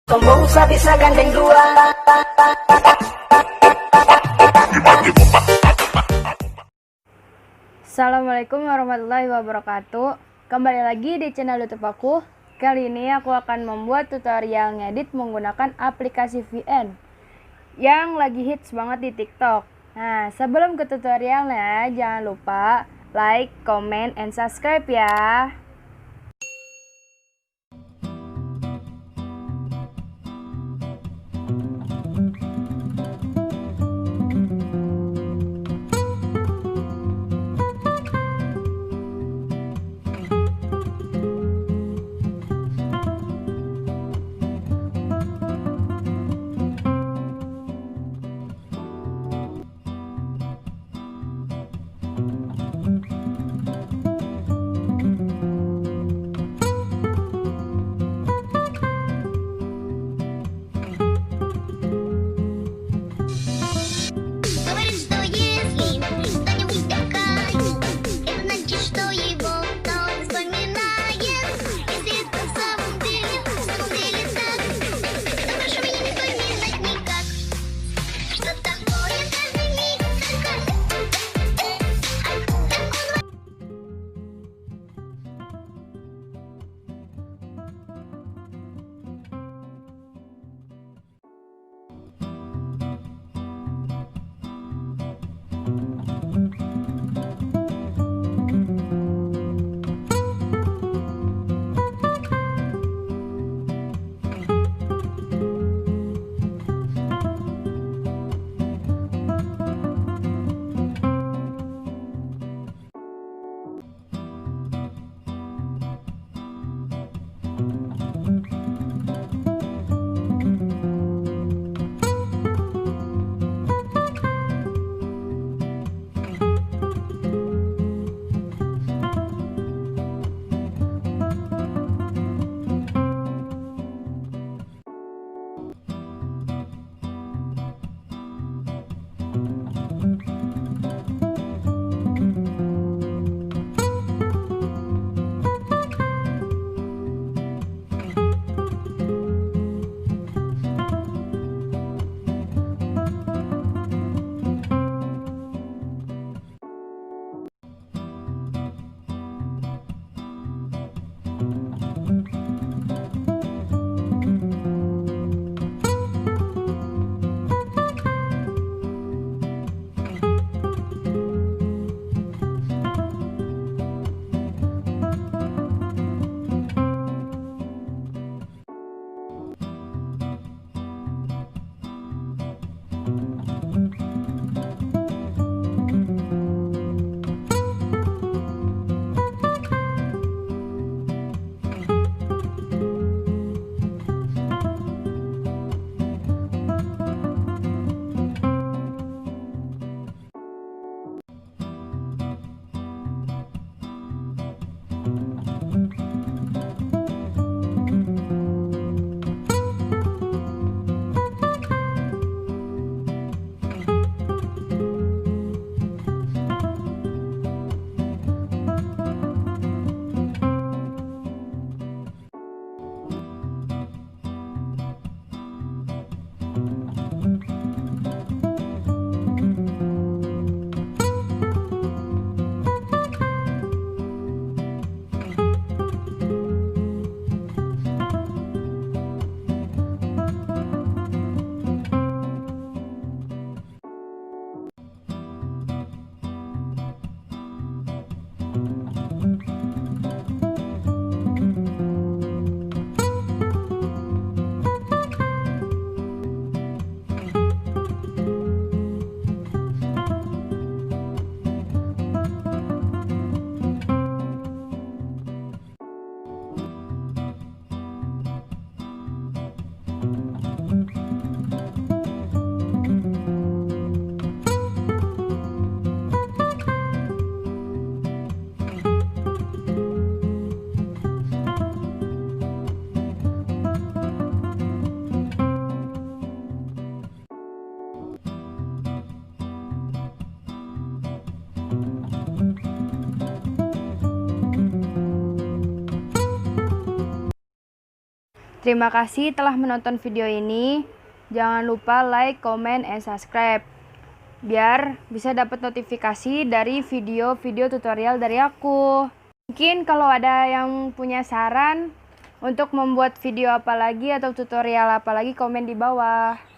Sombong bisa gandeng dua. Assalamualaikum warahmatullahi wabarakatuh. Kembali lagi di channel YouTube aku. Kali ini aku akan membuat tutorial ngedit menggunakan aplikasi VN yang lagi hits banget di TikTok. Nah, sebelum ke tutorialnya, jangan lupa like, comment, and subscribe ya. Terima kasih telah menonton video ini. Jangan lupa like, comment, and subscribe biar bisa dapat notifikasi dari video-video tutorial dari aku. Mungkin kalau ada yang punya saran untuk membuat video apa lagi atau tutorial apa lagi, komen di bawah.